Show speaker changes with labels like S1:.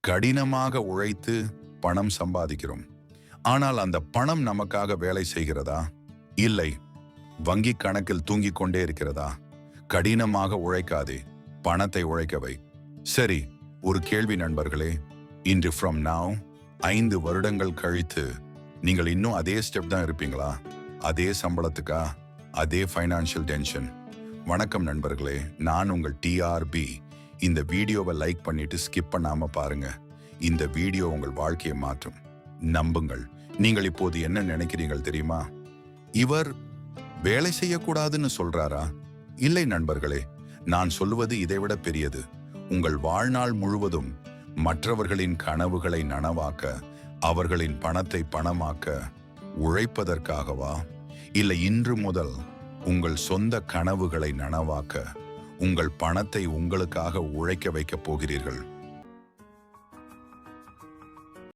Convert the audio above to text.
S1: கடினமாக உழைத்து பணம் சம்பாதிக்கிறோம். ஆனால் அந்த பணம் நமக்காக வேலை செய்கிறதா? இல்லை. வங்கி கணக்கில் தூங்கிக் கொண்டே இருக்கிறதா? கடினமாக உழைக்காதே, பணத்தை உழைக்கவை. சரி, ஒரு கேள்வி நண்பர்களே. இன்று ஃப்ரம் நவ் 5 வருடங்கள் கழித்து நீங்கள் இன்னும் அதே ஸ்டெப் தான் இருப்பீங்களா? அதே சம்பளத்துக்கா? அதே ஃபைனான்சியல் டென்ஷன்? வணக்கம் நண்பர்களே, நான் உங்கள் டிஆர்பி. இந்த வீடியோவை லைக் பண்ணிட்டு ஸ்கிப் பண்ணாம பாருங்க. இந்த வீடியோ உங்கள் வாழ்க்கையை மாற்றும். நம்புங்கள். நீங்கள் இப்போது என்ன நினைக்கிறீர்கள் தெரியுமா? இவர் வேலை செய்யக்கூடாதுன்னு சொல்றாரா? இல்லை நண்பர்களே, நான் சொல்லுவது இதைவிட பெரியது. உங்கள் வாழ்நாள் முழுவதும் மற்றவர்களின் கனவுகளை நனவாக்க, அவர்களின் பணத்தை பணமாக்க உழைப்பதற்காகவா? இல்லை, இன்று முதல் உங்கள் சொந்த கனவுகளை நனவாக்க உங்கள் பணத்தை உங்களுக்காக உழைக்க வைக்கப் போகிறீர்கள்.